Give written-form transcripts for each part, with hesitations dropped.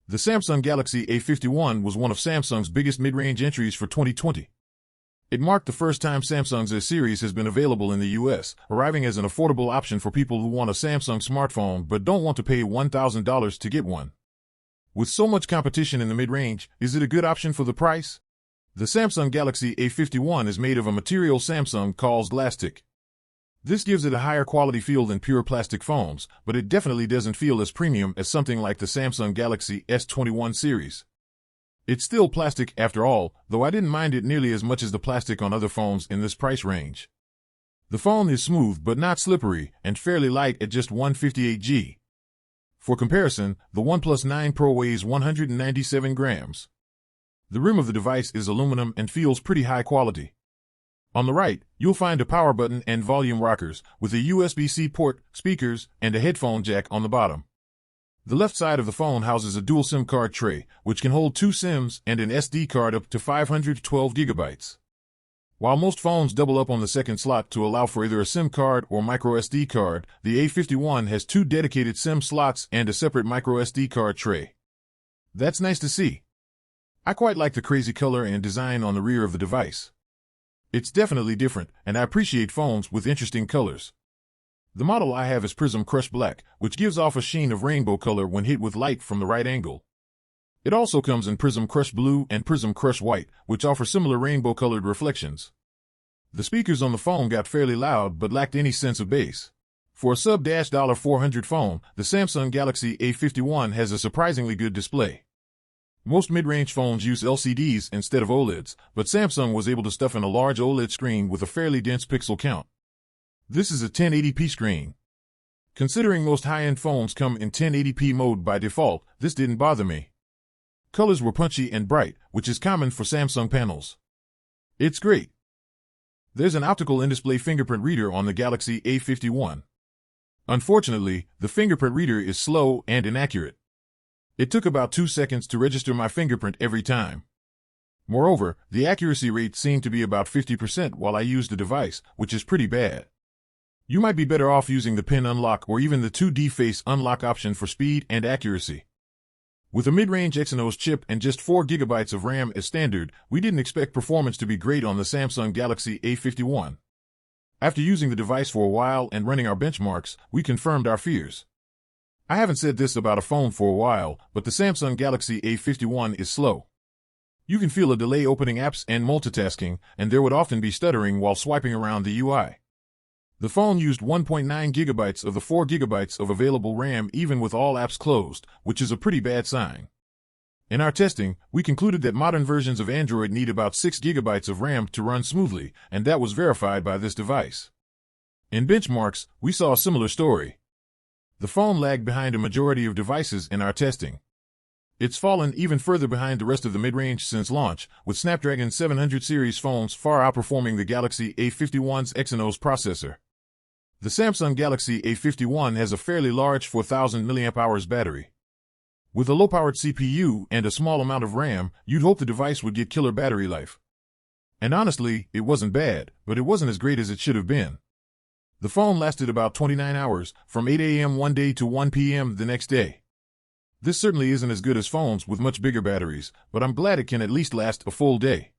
The Samsung Galaxy A51 was one of Samsung's biggest mid-range entries for 2020. It marked the first time Samsung's S series has been available in the US, arriving as an affordable option for people who want a Samsung smartphone but don't want to pay $1,000 to get one. With so much competition in the mid-range, is it a good option for the price? The Samsung Galaxy A51 is made of a material Samsung calls Glastic. This gives it a higher quality feel than pure plastic phones, but it definitely doesn't feel as premium as something like the Samsung Galaxy S21 series. It's still plastic after all, though I didn't mind it nearly as much as the plastic on other phones in this price range. The phone is smooth but not slippery, and fairly light at just 158 g. For comparison, the OnePlus 9 Pro weighs 197 grams. The rim of the device is aluminum and feels pretty high quality. On the right, you'll find a power button and volume rockers, with a USB-C port, speakers, and a headphone jack on the bottom. The left side of the phone houses a dual SIM card tray, which can hold 2 SIMs and an SD card up to 512 gigabytes. While most phones double up on the second slot to allow for either a SIM card or micro SD card, the A51 has 2 dedicated SIM slots and a separate micro SD card tray. That's nice to see. I quite like the crazy color and design on the rear of the device. It's definitely different, and I appreciate phones with interesting colors. The model I have is Prism Crush Black, which gives off a sheen of rainbow color when hit with light from the right angle. It also comes in Prism Crush Blue and Prism Crush White, which offer similar rainbow-colored reflections. The speakers on the phone got fairly loud but lacked any sense of bass. For a sub-$400 phone, the Samsung Galaxy A51 has a surprisingly good display. Most mid-range phones use LCDs instead of OLEDs, but Samsung was able to stuff in a large OLED screen with a fairly dense pixel count. This is a 1080p screen. Considering most high-end phones come in 1080p mode by default, this didn't bother me. Colors were punchy and bright, which is common for Samsung panels. It's great. There's an optical in-display fingerprint reader on the Galaxy A51. Unfortunately, the fingerprint reader is slow and inaccurate. It took about 2 seconds to register my fingerprint every time. Moreover, the accuracy rate seemed to be about 50% while I used the device, which is pretty bad. You might be better off using the pin unlock or even the 2D face unlock option for speed and accuracy. With a mid-range Exynos chip and just 4 GB of RAM as standard, we didn't expect performance to be great on the Samsung Galaxy A51. After using the device for a while and running our benchmarks, we confirmed our fears. I haven't said this about a phone for a while, but the Samsung Galaxy A51 is slow. You can feel a delay opening apps and multitasking, and there would often be stuttering while swiping around the UI. The phone used 1.9 GB of the 4 GB of available RAM even with all apps closed, which is a pretty bad sign. In our testing, we concluded that modern versions of Android need about 6 GB of RAM to run smoothly, and that was verified by this device. In benchmarks, we saw a similar story. The phone lagged behind a majority of devices in our testing. It's fallen even further behind the rest of the mid-range since launch, with Snapdragon 700 series phones far outperforming the Galaxy A51's Exynos processor. The Samsung Galaxy A51 has a fairly large 4000 mAh battery. With a low-powered CPU and a small amount of RAM, you'd hope the device would get killer battery life. And honestly, it wasn't bad, but it wasn't as great as it should have been. The phone lasted about 29 hours, from 8 a.m. one day to 1 p.m. the next day. This certainly isn't as good as phones with much bigger batteries, but I'm glad it can at least last a full day.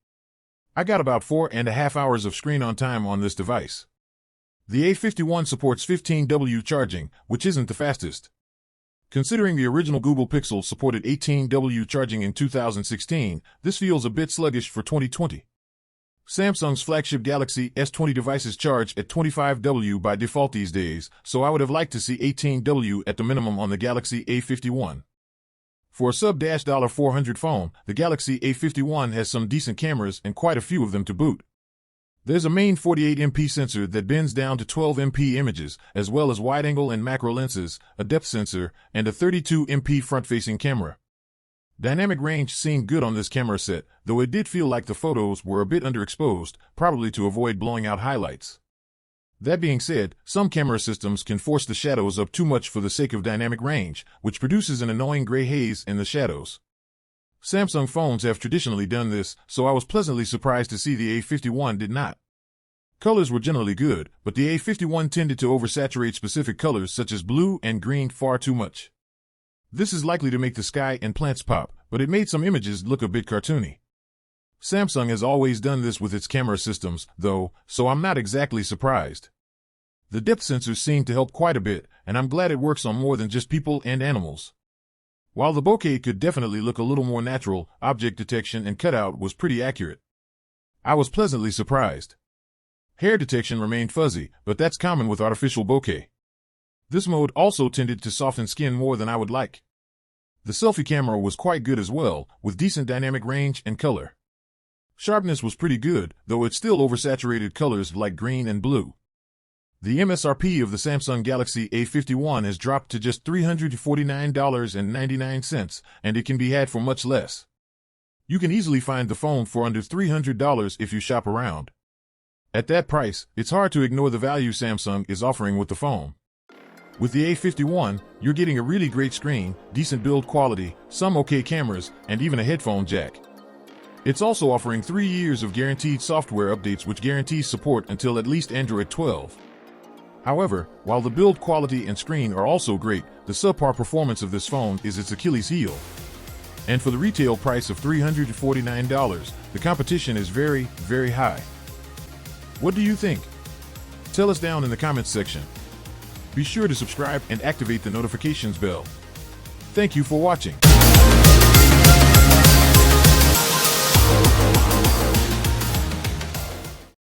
I got about 4.5 hours of screen-on time on this device. The A51 supports 15W charging, which isn't the fastest. Considering the original Google Pixel supported 18W charging in 2016, this feels a bit sluggish for 2020. Samsung's flagship Galaxy S20 devices charge at 25W by default these days, so I would have liked to see 18W at the minimum on the Galaxy A51. For a sub-$400 phone, the Galaxy A51 has some decent cameras and quite a few of them to boot. There's a main 48MP sensor that bends down to 12MP images, as well as wide-angle and macro lenses, a depth sensor, and a 32MP front-facing camera. Dynamic range seemed good on this camera set, though it did feel like the photos were a bit underexposed, probably to avoid blowing out highlights. That being said, some camera systems can force the shadows up too much for the sake of dynamic range, which produces an annoying gray haze in the shadows. Samsung phones have traditionally done this, so I was pleasantly surprised to see the A51 did not. Colors were generally good, but the A51 tended to oversaturate specific colors such as blue and green far too much. This is likely to make the sky and plants pop, but it made some images look a bit cartoony. Samsung has always done this with its camera systems, though, so I'm not exactly surprised. The depth sensors seem to help quite a bit, and I'm glad it works on more than just people and animals. While the bokeh could definitely look a little more natural, object detection and cutout was pretty accurate. I was pleasantly surprised. Hair detection remained fuzzy, but that's common with artificial bokeh. This mode also tended to soften skin more than I would like. The selfie camera was quite good as well, with decent dynamic range and color. Sharpness was pretty good, though it still oversaturated colors like green and blue. The MSRP of the Samsung Galaxy A51 has dropped to just $349.99, and it can be had for much less. You can easily find the phone for under $300 if you shop around. At that price, it's hard to ignore the value Samsung is offering with the phone. With the A51, you're getting a really great screen, decent build quality, some okay cameras, and even a headphone jack. It's also offering 3 years of guaranteed software updates which guarantees support until at least Android 12. However, while the build quality and screen are also great, the subpar performance of this phone is its Achilles heel. And for the retail price of $349, the competition is very, very high. What do you think? Tell us down in the comments section. Be sure to subscribe and activate the notifications bell. Thank you for watching.